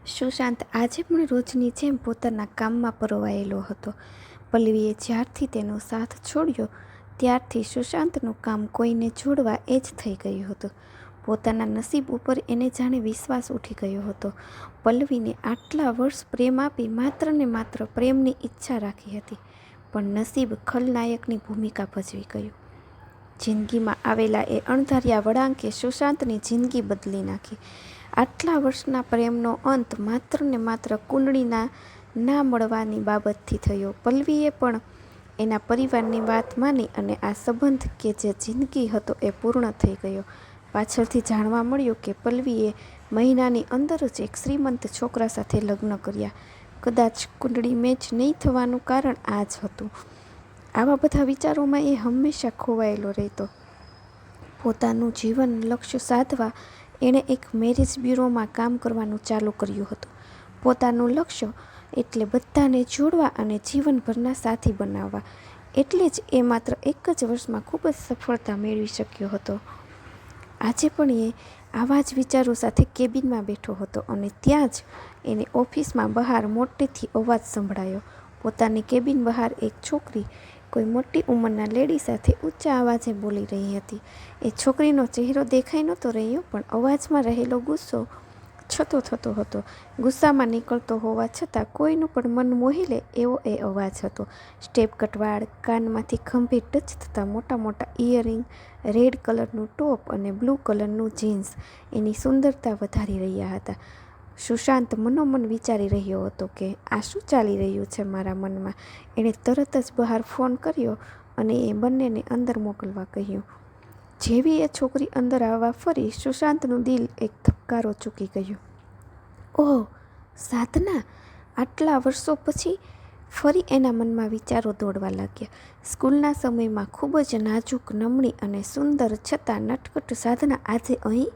સુશાંત આજે પણ રોજની જેમ પોતાના કામમાં પરોવાયેલો હતો. પલ્લવીએ જ્યારથી તેનો સાથ છોડ્યો ત્યારથી સુશાંતનું કામ કોઈને જોડવા એ જ થઈ ગયું હતું. પોતાના નસીબ ઉપર એને જાણે વિશ્વાસ ઉઠી ગયો હતો. પલ્લવીને આટલા વર્ષ પ્રેમ આપી માત્ર ને માત્ર પ્રેમની ઈચ્છા રાખી હતી, પણ નસીબ ખલનાયકની ભૂમિકા ભજવી ગયું. જિંદગીમાં આવેલા એ અણધાર્યા વળાંકે સુશાંતની જિંદગી બદલી નાખી. આટલા વર્ષના પ્રેમનો અંત માત્ર ને માત્ર કુંડળીના ના મળવાની બાબતથી થયો. પલ્લવીએ પણ એના પરિવારની વાત માની અને આ સંબંધ કે જે જિંદગી હતો એ પૂર્ણ થઈ ગયો. પાછળથી જાણવા મળ્યું કે પલ્લવીએ મહિનાની અંદર જ એક શ્રીમંત છોકરા સાથે લગ્ન કર્યા. કદાચ કુંડળી મેચ નહીં થવાનું કારણ આ જ હતું. આવા બધા વિચારોમાં એ હંમેશા ખોવાયેલો રહેતો. પોતાનું જીવન લક્ષ્ય સાધવા એણે એક મેરેજ બ્યુરોમાં કામ કરવાનું ચાલુ કર્યું હતું. પોતાનું લક્ષ્ય એટલે બધાને જોડવા અને જીવનભરના સાથી બનાવવા. એટલે જ એ માત્ર એક જ વર્ષમાં ખૂબ જ સફળતા મેળવી શક્યો હતો. આજે પણ એ આવા જ વિચારો સાથે કેબિનમાં બેઠો હતો અને ત્યાં જ એને ઓફિસમાં બહાર મોટેથી અવાજ સંભળાયો. પોતાની કેબિન બહાર એક છોકરી કોઈ મોટી ઉંમરના લેડી સાથે ઊંચા અવાજે બોલી રહી હતી. એ છોકરીનો ચહેરો દેખાઈ નહોતો રહ્યો, પણ અવાજમાં રહેલો ગુસ્સો છતો થતો હતો. ગુસ્સામાં નીકળતો હોવા છતાં કોઈનું પણ મન મોહી લે એવો એ અવાજ હતો. સ્ટેપ કટવાળ, કાનમાંથી ખંભે ટચ થતા મોટા મોટા ઇયરિંગ, રેડ કલરનું ટોપ અને બ્લુ કલરનું જીન્સ એની સુંદરતા વધારી રહ્યા હતા. સુશાંત મનોમન વિચારી રહ્યો હતો કે આ શું ચાલી રહ્યું છે મારા મનમાં. એણે તરત જ બહાર ફોન કર્યો અને એ બંનેને અંદર મોકલવા કહ્યું. જેવી એ છોકરી અંદર આવવા ફરી, સુશાંતનું દિલ એક ધબકારો ચૂકી ગયું. ઓહ, સાધના! આટલા વર્ષો પછી ફરી એના મનમાં વિચારો દોડવા લાગ્યા. સ્કૂલના સમયમાં ખૂબ જ નાજુક, નમણી અને સુંદર છતાં નટખટ સાધના આજે અહીં?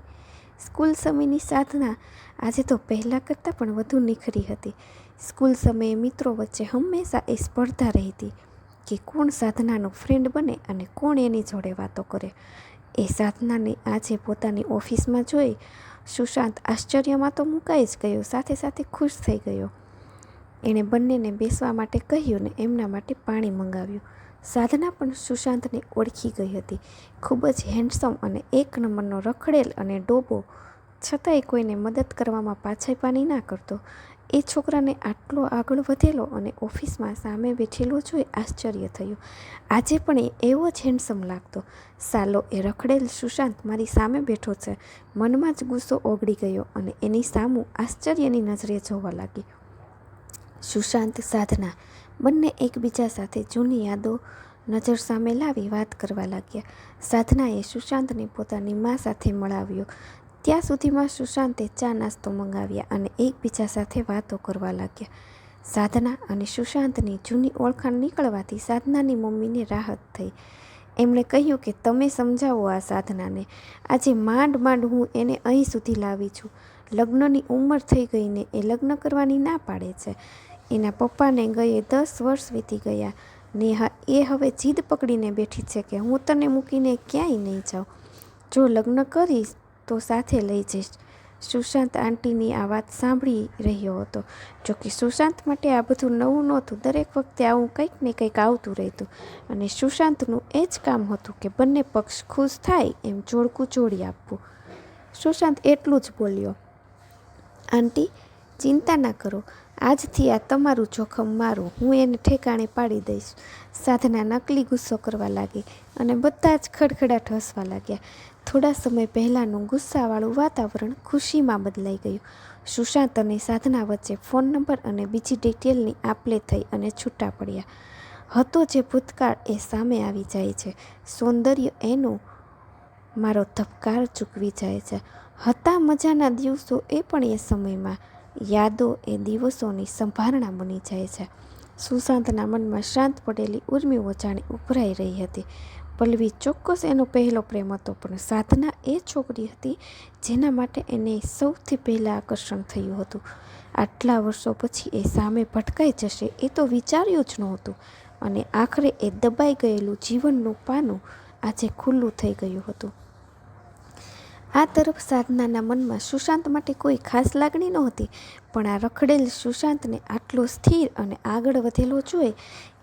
સ્કૂલ સમયની સાધના આજે તો પહેલાં કરતાં પણ વધુ નિખરી હતી. સ્કૂલ સમયે મિત્રો વચ્ચે હંમેશા એ સ્પર્ધા રહેતી કે કોણ સાધનાનો ફ્રેન્ડ બને અને કોણ એની જોડે વાતો કરે. એ સાધનાને આજે પોતાની ઓફિસમાં જોઈ સુશાંત આશ્ચર્યમાં તો મુકાઈ જ ગયો, સાથે સાથે ખુશ થઈ ગયો. એણે બંનેને બેસવા માટે કહ્યું ને એમના માટે પાણી મંગાવ્યું. સાધના પણ સુશાંતને ઓળખી ગઈ હતી. ખૂબ જ હેન્ડસમ અને એક નંબરનો રખડેલ અને ડોબો, છતાંય કોઈને મદદ કરવામાં પાછળપાની ના કરતો. એ છોકરાને આટલો આગળ વધેલો અને ઓફિસમાં સામે બેઠેલો જોઈ આશ્ચર્ય થયું. આજે પણ એ એવો જ હેન્ડસમ લાગતો. સાલો, એ રખડેલ સુશાંત મારી સામે બેઠો છે. મનમાં જ ગુસ્સો ઓગળી ગયો અને એની સામું આશ્ચર્યની નજરે જોવા લાગી. સુશાંત, સાધના બંને એકબીજા સાથે જૂની યાદો નજર સામે લાવી વાત કરવા લાગ્યા. સાધનાએ સુશાંતને પોતાની મા સાથે મળાવ્યો. ત્યાં સુધીમાં સુશાંતે ચા નાસ્તો મંગાવ્યા અને એકબીજા સાથે વાતો કરવા લાગ્યા. સાધના અને સુશાંતની જૂની ઓળખાણ નીકળવાથી સાધનાની મમ્મીને રાહત થઈ. એમણે કહ્યું કે તમે સમજાવો આ સાધનાને. આજે માંડ માંડ હું એને અહીં સુધી લાવી છું. લગ્નની ઉંમર થઈ ગઈને એ લગ્ન કરવાની ના પાડે છે. એના પપ્પાને ગયે 10 વર્ષ વીતી ગયા ને એ હવે જીદ પકડીને બેઠી છે કે હું તને મૂકીને ક્યાંય નહીં જાઉં. જો લગ્ન કરીશ તો સાથે લઈ જઈશ. સુશાંત આંટીની આ વાત સાંભળી રહ્યો હતો. જોકે સુશાંત માટે આ બધું નવું નહોતું. દરેક વખતે આવું કંઈક ને કંઈક આવતું રહેતું અને સુશાંતનું એ જ કામ હતું કે બંને પક્ષ ખુશ થાય એમ જોડકું જોડી આપવું. સુશાંત એટલું જ બોલ્યો, આંટી, ચિંતા ના કરો. આજથી આ તમારું જોખમ મારું. હું એને ઠેકાણે પાડી દઈશ. સાધના નકલી ગુસ્સો કરવા લાગી અને બધા જ ખડખડાટ હસવા લાગ્યા. થોડા સમય પહેલાંનું ગુસ્સાવાળું વાતાવરણ ખુશીમાં બદલાઈ ગયું. સુશાંત અને સાધના વચ્ચે ફોન નંબર અને બીજી ડિટેલની આપ-લે થઈ અને છૂટા પડ્યા. હતો જે ભૂતકાળ એ સામે આવી જાય છે. સૌંદર્ય એનું મારો ધબકાર ચૂકવી જાય છે. હતા મજાના દિવસો એ પણ એ સમયમાં. યાદો એ દિવસોની સંભારણા બની જાય છે. સુશાંતના મનમાં શાંત પડેલી ઉર્મિઓ જાણે ઉભરાઈ રહી હતી. પલ્લવી ચોક્કસ એનો પહેલો પ્રેમ હતો, પણ સાધના એ છોકરી હતી જેના માટે એને સૌથી પહેલાં આકર્ષણ થયું હતું. આટલા વર્ષો પછી એ સામે ભટકાઈ જશે એ તો વિચાર્યું જ નહોતું. અને આખરે એ દબાઈ ગયેલું જીવનનું પાનું આજે ખુલ્લું થઈ ગયું હતું. આ તરફ સાધનાના મનમાં સુશાંત માટે કોઈ ખાસ લાગણી નહોતી, પણ આ રખડેલ સુશાંતને આટલો સ્થિર અને આગળ વધેલો જોઈ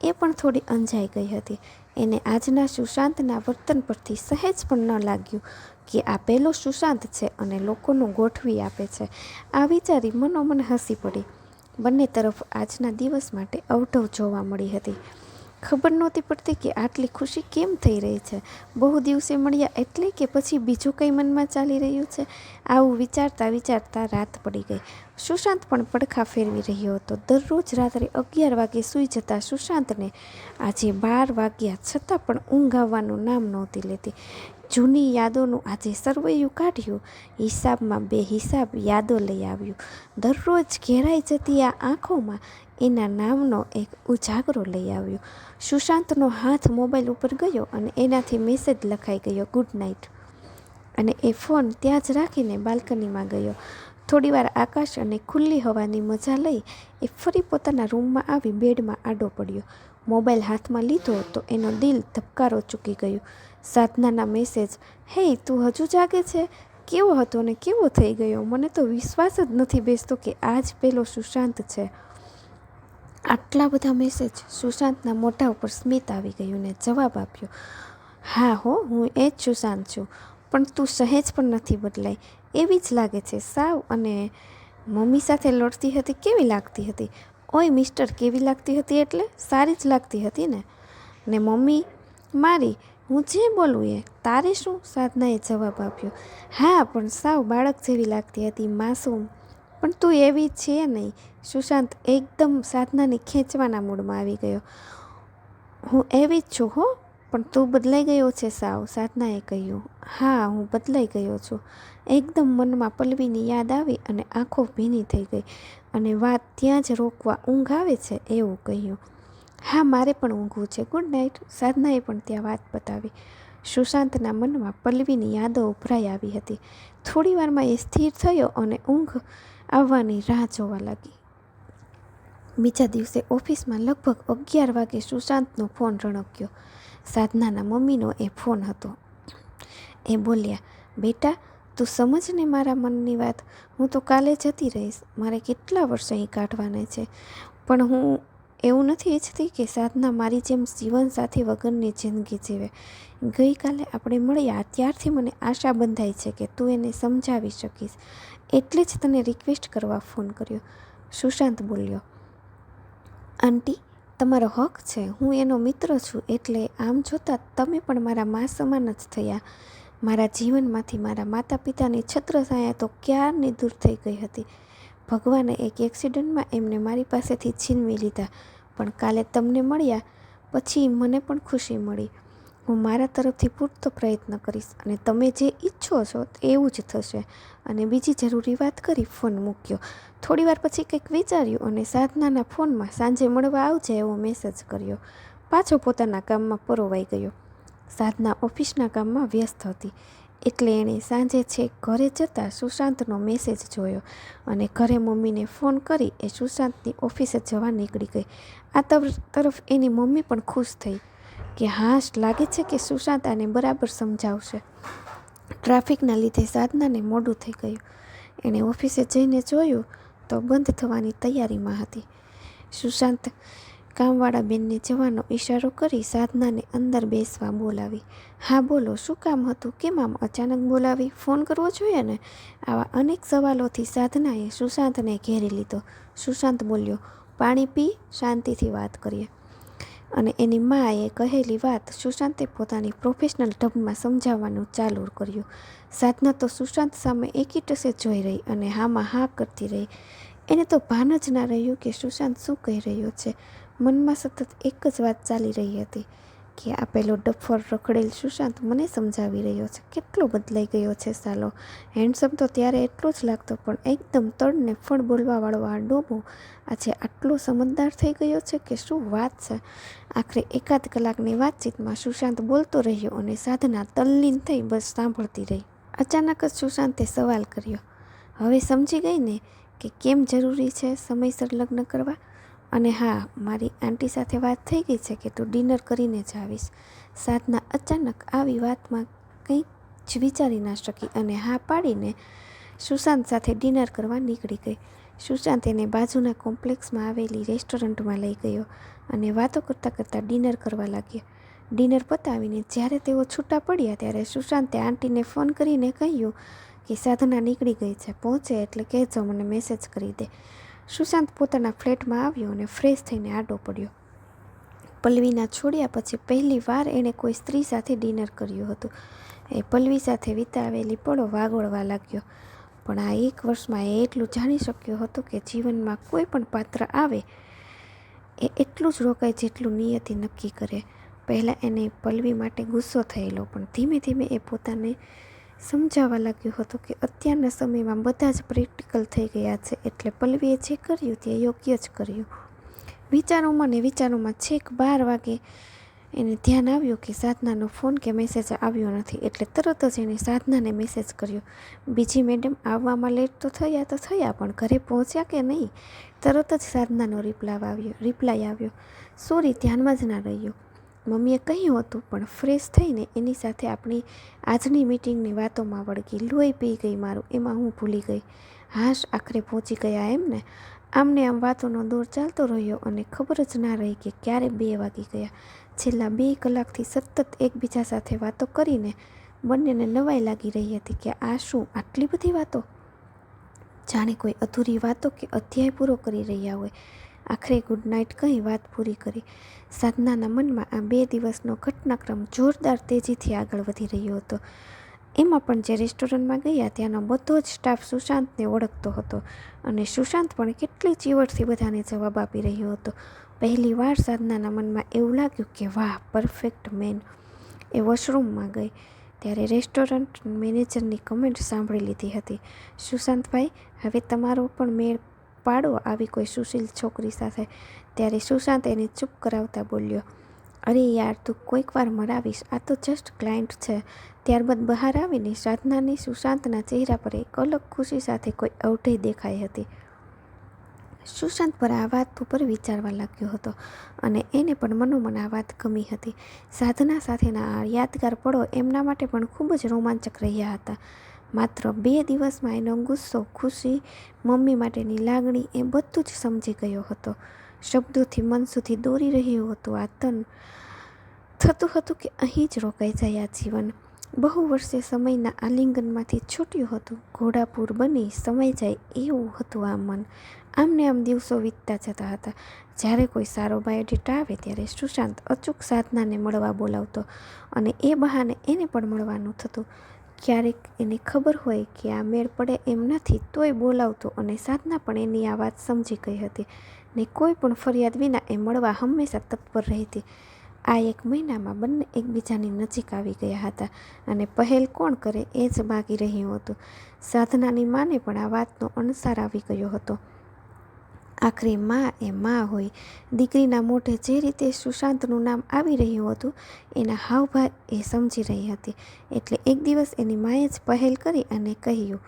એ પણ થોડી અંજાઈ ગઈ હતી. એને આજના સુશાંતના વર્તન પરથી સહેજ પણ ન લાગ્યું કે આ પહેલો સુશાંત છે અને લોકોનું ગોઠવી આપે છે. આ વિચારી મનોમન હસી પડી. બંને તરફ આજના દિવસ માટે અવઢવ જોવા મળી હતી. ખબર નહોતી પડતી કે આટલી ખુશી કેમ થઈ રહી છે. બહુ દિવસે મળ્યા એટલે કે પછી બીજું કંઈ મનમાં ચાલી રહ્યું છે. આવું વિચારતા વિચારતા રાત પડી ગઈ. સુશાંત પણ પડખા ફેરવી રહ્યો હતો. દરરોજ રાત્રે 11 વાગે સૂઈ જતા સુશાંતને આજે 12 વાગ્યા છતાં પણ ઊંઘ આવવાનું નામ નહોતી લેતી. જૂની યાદોનું આજે સરવૈયું કાઢ્યું. હિસાબમાં બેહિસાબ યાદો લઈ આવ્યું. દરરોજ ઘેરાઈ જતી આ આંખોમાં એના નામનો એક ઉજાગરો લઈ આવ્યો. સુશાંતનો હાથ મોબાઈલ ઉપર ગયો અને એનાથી મેસેજ લખાઈ ગયો, ગુડ નાઇટ. અને એ ફોન ત્યાં જ રાખીને બાલ્કનીમાં ગયો. થોડીવાર આકાશ અને ખુલ્લી હવાની મજા લઈ એ ફરી પોતાના રૂમમાં આવી બેડમાં આડો પડ્યો. મોબાઈલ હાથમાં લીધો તો એનો દિલ ધબકારો ચૂકી ગયું. સાધનાના મેસેજ, હે તું હજુ જાગે છે? કેવો હતો ને કેવો થઈ ગયો? મને તો વિશ્વાસ જ નથી બેસતો કે આ જ પેલો સુશાંત છે. આટલા બધા મેસેજ. સુશાંતના મોઢા ઉપર સ્મિત આવી ગયું ને જવાબ આપ્યો, હા હો, હું એ જ સુશાંત છું. પણ તું સહેજ પણ નથી બદલાઈ, એવી જ લાગે છે સાવ. અને મમ્મી સાથે લડતી હતી કેવી લાગતી હતી? ઓય મિસ્ટર, કેવી લાગતી હતી એટલે સારી જ લાગતી હતી ને. ને મમ્મી મારી, હું જે બોલું એ. તારે શું? સાધનાએ જવાબ આપ્યો, હા પણ સાવ બાળક જેવી લાગતી હતી, માસૂમ. પણ તું એવી છે નહીં. સુશાંત એકદમ સાધનાને ખેંચવાના મૂડમાં આવી ગયો. હું એવી જ છું હો, પણ તું બદલાઈ ગયો છે સાવ. સાધનાએ કહ્યું, હા હું બદલાઈ ગયો છું. એકદમ મનમાં પલ્લવીની યાદ આવી અને આંખો ભીની થઈ ગઈ અને વાત ત્યાં જ રોકવા ઊંઘ આવે છે એવું કહ્યું. હા મારે પણ ઊંઘવું છે, ગુડ નાઇટ. સાધનાએ પણ ત્યાં વાત પતાવી. સુશાંતના મનમાં પલ્લવીની યાદો ઉભરાઈ આવી હતી. થોડી વારમાં એ સ્થિર થયો અને ઊંઘ આવવાની રાહ જોવા લાગી. બીજા દિવસે ઓફિસમાં લગભગ 11 વાગે સુશાંતનો ફોન રણક્યો. સાધનાના મમ્મીનો એ ફોન હતો. એ બોલ્યા, બેટા તું સમજ ને મારા મનની વાત. હું તો કાલે જતી રહીશ. મારે કેટલા વર્ષ અહીં કાઢવાના છે. પણ હું એવું નથી ઈચ્છતી કે સાધના મારી જેમ જીવનસાથી વગરની જિંદગી જીવે. ગઈકાલે આપણે મળ્યા ત્યારથી મને આશા બંધાઈ છે કે તું એને સમજાવી શકીશ. એટલે જ તને રિક્વેસ્ટ કરવા ફોન કર્યો. સુશાંત બોલ્યો, આંટી તમારો હક છે. હું એનો મિત્ર છું, એટલે આમ જોતાં તમે પણ મારા મા સમાન જ થયા. મારા જીવનમાંથી મારા માતા પિતાની છત્રછાયા તો ક્યારની દૂર થઈ ગઈ હતી. ભગવાને એક એક્સિડન્ટમાં એમને મારી પાસેથી છીનવી લીધા. પણ કાલે તમને મળ્યા પછી મને પણ ખુશી મળી. હું મારા તરફથી પૂરતો પ્રયત્ન કરીશ અને તમે જે ઈચ્છો છો એવું જ થશે. અને બીજી જરૂરી વાત કરી ફોન મૂક્યો. થોડીવાર પછી કંઈક વિચાર્યું અને સાધનાના ફોનમાં સાંજે મળવા આવજે એવો મેસેજ કર્યો. પાછો પોતાના કામમાં પરોવાઈ ગયો. સાધના ઓફિસના કામમાં વ્યસ્ત હતી એટલે એણે સાંજે છેક ઘરે જતાં સુશાંતનો મેસેજ જોયો અને ઘરે મમ્મીને ફોન કરી એ સુશાંતની ઓફિસે જવા નીકળી ગઈ. આ તરફ એની મમ્મી પણ ખુશ થઈ કે હાશ, લાગે છે કે સુશાંત આને બરાબર સમજાવશે. ટ્રાફિકના લીધે સાધનાને મોડું થઈ ગયું. એણે ઓફિસે જઈને જોયું તો બંધ થવાની તૈયારીમાં હતી. સુશાંત કામવાળા બેનને જવાનો ઈશારો કરી સાધનાને અંદર બેસવા બોલાવી. હા બોલો, શું કામ હતું? કેમ આમ અચાનક બોલાવી? ફોન કરવો જોઈએ ને? આવા અનેક સવાલોથી સાધનાએ સુશાંતને ઘેરી લીધો. સુશાંત બોલ્યો, પાણી પી, શાંતિથી વાત કરીએ. અને એની માએ કહેલી વાત સુશાંતે પોતાની પ્રોફેશનલ ઢબમાં સમજાવવાનું ચાલુ કર્યું. સાધના તો સુશાંત સામે એકીટસે જોઈ રહી અને હામાં હા કરતી રહી. એને તો ભાન જ ના રહ્યું કે સુશાંત શું કહી રહ્યો છે. મનમાં સતત એક જ વાત ચાલી રહી હતી કે આ પેલો ડફર રખડેલ સુશાંત મને સમજાવી રહ્યો છે. કેટલો બદલાઈ ગયો છે સાલો. હેન્ડસમ તો ત્યારે એટલો જ લાગતો, પણ એકદમ તળને ફળ બોલવાવાળો આ ડોબો આજે આટલો સમજદાર થઈ ગયો છે કે શું વાત છે. આખરે 1 કલાકની વાતચીતમાં સુશાંત બોલતો રહ્યો અને સાધના તલ્લીન થઈ બસ સાંભળતી રહી. અચાનક જ સુશાંતે સવાલ કર્યો, હવે સમજી ગઈ ને કે કેમ જરૂરી છે સમયસર લગ્ન કરવા? અને હા, મારી આંટી સાથે વાત થઈ ગઈ છે કે તું ડિનર કરીને જ આવીશ. સાધના અચાનક આવી વાતમાં કંઈક જ વિચારી ના શકી અને હા પાડીને સુશાંત સાથે ડિનર કરવા નીકળી ગઈ. સુશાંત એને બાજુના કોમ્પ્લેક્સમાં આવેલી રેસ્ટોરન્ટમાં લઈ ગયો અને વાતો કરતાં કરતાં ડિનર કરવા લાગ્યા. ડિનર પતાવીને જ્યારે તેઓ છૂટા પડ્યા ત્યારે સુશાંતે આંટીને ફોન કરીને કહ્યું કે સાધના નીકળી ગઈ છે, પહોંચે એટલે કહેજો, મને મેસેજ કરી દે. સુશાંત પોતાના ફ્લેટમાં આવ્યો અને ફ્રેશ થઈને આડો પડ્યો. પલ્લવીના છોડ્યા પછી પહેલી વાર એણે કોઈ સ્ત્રી સાથે ડિનર કર્યું હતું. એ પલ્લવી સાથે વિતાવેલી પળો વાગોળવા લાગ્યો. પણ આ 1 વર્ષમાં એ એટલું જાણી શક્યો હતો કે જીવનમાં કોઈ પણ પાત્ર આવે એ એટલું જ રોકાય જેટલું નિયતિ નક્કી કરે. પહેલાં એને પલ્લવી માટે ગુસ્સો થયેલો, પણ ધીમે ધીમે એ પોતાને સમજાવવા લાગ્યો હતો કે અત્યારના સમયમાં બધા જ પ્રેક્ટિકલ થઈ ગયા છે, એટલે પલ્લવીએ જે કર્યું તે યોગ્ય જ કર્યું. વિચારોમાં છેક 12 વાગે એને ધ્યાન આવ્યું કે સાધનાનો ફોન કે મેસેજ આવ્યો નથી, એટલે તરત જ એને સાધનાને મેસેજ કર્યો. બીજી મેડમ આવવામાં લેટ તો થયા પણ ઘરે પહોંચ્યા કે નહીં? તરત જ સાધનાનો રિપ્લાય આવ્યો, સોરી, ધ્યાનમાં જ ના રહ્યું. મમ્મીએ કહ્યું હતું, પણ ફ્રેશ થઈને એની સાથે આપણી આજની મીટિંગની વાતોમાં વળગી. લોહી પી ગઈ મારું, એમાં હું ભૂલી ગઈ. હાશ, આખરે પહોંચી ગયા એમ ને? આમને આમ વાતોનો દોર ચાલતો રહ્યો અને ખબર જ ના રહી કે ક્યારે 2 વાગી ગયા. છેલ્લા 2 કલાકથી સતત એકબીજા સાથે વાતો કરીને બંનેને નવાઈ લાગી રહી હતી કે આ શું, આટલી બધી વાતો? જાણે કોઈ અધૂરી વાતો કે અધ્યાય પૂરો કરી રહ્યા હોય. આખરે ગુડ નાઇટ કહી વાત પૂરી કરી. સાધનાના મનમાં આ 2 દિવસનો ઘટનાક્રમ જોરદાર તેજીથી આગળ વધી રહ્યો હતો. એમાં પણ જે રેસ્ટોરન્ટમાં ગયા ત્યાંનો બધો જ સ્ટાફ સુશાંતને ઓળખતો હતો અને સુશાંત પણ કેટલી ચીવટથી બધાને જવાબ આપી રહ્યો હતો. પહેલી વાર સાધનાના મનમાં એવું લાગ્યું કે વાહ, પરફેક્ટ મેન. એ વોશરૂમમાં ગઈ ત્યારે રેસ્ટોરન્ટ મેનેજરની કમેન્ટ સાંભળી લીધી હતી, સુશાંતભાઈ, હવે તમારો પણ મેળ પાડો આવી કોઈ સુશીલ છોકરી સાથે. ત્યારે સુશાંત એને ચૂપ કરાવતા બોલ્યો, અરે યાર, તું કોઈક વાર મરાવીશ, આ તો જસ્ટ ક્લાયન્ટ છે. ત્યારબાદ બહાર આવીને સાધનાની સુશાંતના ચહેરા પર એક અલગ ખુશી સાથે કોઈ અવઢઈ દેખાઈ હતી. સુશાંત પર આ વાત ઉપર વિચારવા લાગ્યો હતો અને એને પણ મનોમન આ વાત ગમી હતી. સાધના સાથેના આ યાદગાર પળો એમના માટે પણ ખૂબ જ રોમાંચક રહ્યા હતા. માત્ર 2 દિવસમાં એનો ગુસ્સો, ખુશી, મમ્મી માટેની લાગણી એ બધું જ સમજી ગયો હતો. શબ્દોથી મન સુધી દોરી રહ્યું હતું આ તન. થતું હતું કે અહીં જ રોકાઈ જાય આ જીવન. બહુ વર્ષે સમયના આલિંગનમાંથી છૂટ્યું હતું. ઘોડાપૂર બની સમાઈ જાય એવું હતું આ મન. આમને આમ દિવસો વીતતા જતા હતા. જ્યારે કોઈ સારો બાયોડેટા આવે ત્યારે સુશાંત અચૂક સાધનાને મળવા બોલાવતો અને એ બહાને એને પણ મળવાનું થતું. ક્યારેક એને ખબર હોય કે આ મેળ પડે એમ નથી તોય બોલાવતો અને સાધના પણ એની આ વાત સમજી ગઈ હતી ને કોઈ પણ ફરિયાદ વિના એ મળવા હંમેશા તત્પર રહેતી. આ 1 મહિનામાં બંને એકબીજાની નજીક આવી ગયા હતા અને પહેલ કોણ કરે એ જ બાકી રહ્યું હતું. સાધનાની માને પણ આ વાતનો અણસાર આવી ગયો હતો. આખરે માં એ માં હોય. દીકરીના મોઢે જે રીતે સુશાંતનું નામ આવી રહ્યું હતું એના હાવભાવ એ સમજી રહી હતી. એટલે એક દિવસ એની માએ જ પહેલ કરી અને કહ્યું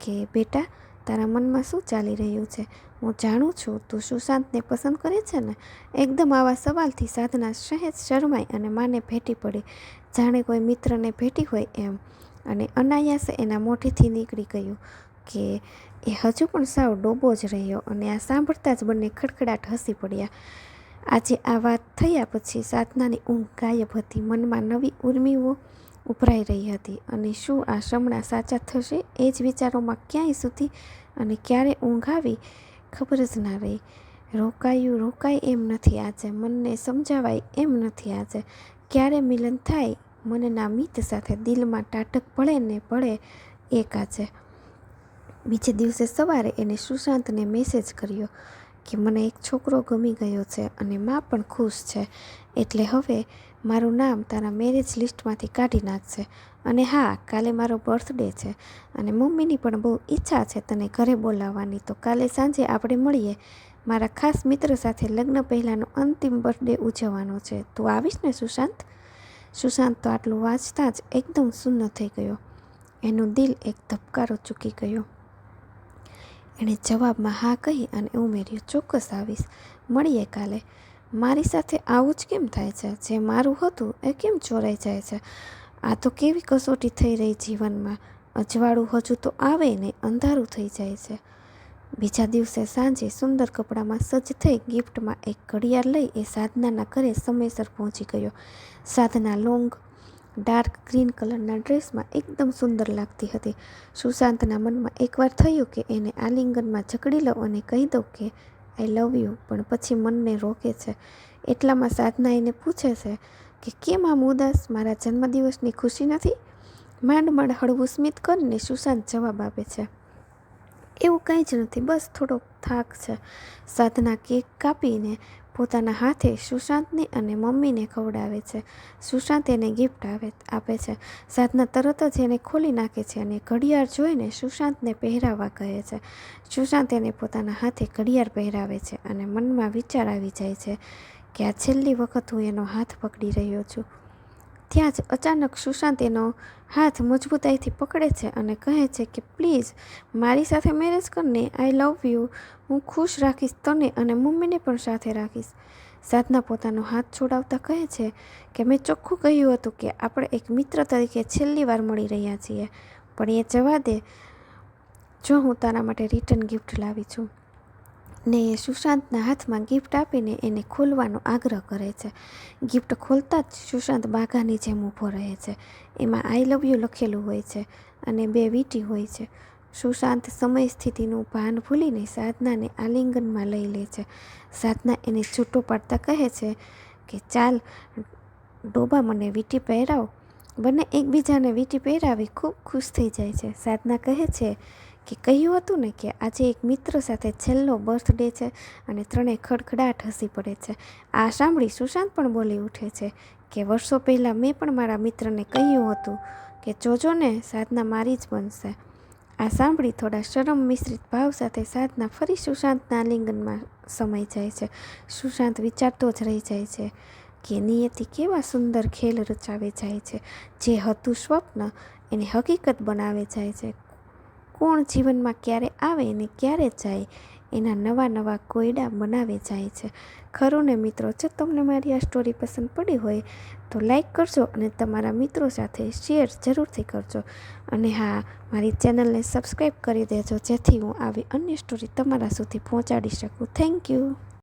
કે બેટા, તારા મનમાં શું ચાલી રહ્યું છે? હું જાણું છું તું સુશાંતને પસંદ કરે છે ને? એકદમ આવા સવાલથી સાધના સહેજ શરમાઈ અને માને ભેટી પડી, જાણે કોઈ મિત્રને ભેટી હોય એમ, અને અનાયાસે એના મોઢેથી નીકળી ગયું કે એ હજુ પણ સાવ ડોબો જ રહ્યો. અને આ સાંભળતા જ બંને ખડખડાટ હસી પડ્યા. આજે આ વાત થયા પછી સાધનાની ઊંઘ ગાયબ હતી. મનમાં નવી ઉર્મિઓ ઉભરાઈ રહી હતી અને શું આ શમણા સાચા થશે એ જ વિચારોમાં ક્યાંય સુધી અને ક્યારે ઊંઘ આવી ખબર જ ના રહી. રોકાય એમ નથી આજે, મનને સમજાવાય એમ નથી આજે. ક્યારે મિલન થાય મનના મિત સાથે, દિલમાં ટાઢક ભળે ને ભળે એક આજે. બીજે દિવસે સવારે એને સુશાંતને મેસેજ કર્યો કે મને એક છોકરો ગમી ગયો છે અને માં પણ ખુશ છે, એટલે હવે મારું નામ તારા મેરેજ લિસ્ટમાંથી કાઢી નાખશે. અને હા, કાલે મારો બર્થડે છે અને મમ્મીની પણ બહુ ઈચ્છા છે તને ઘરે બોલાવવાની, તો કાલે સાંજે આપણે મળીએ. મારા ખાસ મિત્ર સાથે લગ્ન પહેલાંનો અંતિમ બર્થડે ઉજવવાનો છે. તું આવીશ ને સુશાંત? સુશાંત તો આટલું વાંચતા જ એકદમ સુન્ન થઈ ગયો. એનું દિલ એક ધબકારો ચૂકી ગયો. એણે જવાબમાં હા કહી અને ઉમેર્યું, ચોક્કસ આવીશ, મળીએ કાલે. મારી સાથે આવું જ કેમ થાય છે? જે મારું હતું એ કેમ ચોરાઈ જાય છે? આ તો કેવી કસોટી થઈ રહી જીવનમાં. અજવાળું હજુ તો આવે ને અંધારું થઈ જાય છે. બીજા દિવસે સાંજે સુંદર કપડામાં સજ્જ થઈ ગિફ્ટમાં એક ઘડિયાળ લઈ એ સાધનાના ઘરે સમયસર પહોંચી ગયો. સાધના લોંગ ડાર્ક ગ્રીન કલરના ડ્રેસમાં એકદમ સુંદર લાગતી હતી. સુશાંતના મનમાં એકવાર થયું કે એને આલિંગનમાં જકડી લઉં અને કહી દઉં કે આઈ લવ યુ, પણ પછી મનને રોકે છે. એટલામાં સાધના એને પૂછે છે કે કેમ આમ ઉદાસ, મારા જન્મદિવસની ખુશી નથી? માંડ માંડ હળવું સ્મિત કરીને સુશાંત જવાબ આપે છે, એવું કંઈ જ નથી, બસ થોડોક થાક છે. સાધના કેક કાપીને પોતાના હાથે સુશાંતને અને મમ્મીને ખવડાવે છે. સુશાંત એને ગિફ્ટ આપે છે. સાધના તરત જ એને ખોલી નાખે છે અને ઘડિયાળ જોઈને સુશાંતને પહેરાવવા કહે છે. સુશાંત એને પોતાના હાથે ઘડિયાળ પહેરાવે છે અને મનમાં વિચાર આવી જાય છે કે આ છેલ્લી વખત હું એનો હાથ પકડી રહ્યો છું. ત્યાં જ અચાનક સુશાંત એનો હાથ મજબૂતાઈથી પકડે છે અને કહે છે કે પ્લીઝ મારી સાથે મેરેજ કરને, આઈ લવ યુ, હું ખુશ રાખીશ તને અને મમ્મીને પણ સાથે રાખીશ. સાધના પોતાનો હાથ છોડાવતા કહે છે કે મેં ચોખ્ખું કહ્યું હતું કે આપણે એક મિત્ર તરીકે છેલ્લી વાર મળી રહ્યા છીએ, પણ એ જવા દે, જો હું તારા માટે રિટર્ન ગિફ્ટ લાવી છું. ને એ સુશાંતના હાથમાં ગિફ્ટ આપીને એને ખોલવાનો આગ્રહ કરે છે. ગિફ્ટ ખોલતા જ સુશાંત બાઘાની જેમ ઊભો રહે છે. એમાં આઈ લવ યુ લખેલું હોય છે અને 2 વીંટી હોય છે. સુશાંત સમય સ્થિતિનું ભાન ભૂલીને સાધનાને આલિંગનમાં લઈ લે છે. સાધના એને છૂટો પાડતા કહે છે કે ચાલ ડોબા, મને વીંટી પહેરાવ. બંને એકબીજાને વીંટી પહેરાવી ખૂબ ખુશ થઈ જાય છે. સાધના કહે છે કે કહ્યું હતું ને કે આજે એક મિત્ર સાથે છેલ્લો બર્થડે છે, અને ત્રણેય ખડખડાટ હસી પડે છે. આ સાંભળી સુશાંત પણ બોલી ઉઠે છે કે વર્ષો પહેલાં મેં પણ મારા મિત્રને કહ્યું હતું કે જોજો ને, સાધના મારી જ બનશે. આ સાંભળી થોડા શરમ મિશ્રિત ભાવ સાથે સાધના ફરી સુશાંતના આલિંગનમાં સમાઈ જાય છે. સુશાંત વિચારતો જ રહી જાય છે કે નિયતિ કેવા સુંદર ખેલ રચાવે જાય છે. જે હતું સ્વપ્ન એને હકીકત બનાવે જાય છે. કોણ જીવનમાં ક્યારે આવે ને ક્યારે જાય એના નવા નવા કોયડા બનાવે જાય છે. ખરું ને મિત્રો? જો તમને મારી આ સ્ટોરી પસંદ પડી હોય તો લાઈક કરજો અને તમારા મિત્રો સાથે શેર જરૂરથી કરજો. અને હા, મારી ચેનલને સબસ્ક્રાઈબ કરી દેજો જેથી હું આવી અન્ય સ્ટોરી તમારા સુધી પહોંચાડી શકું. Thank you.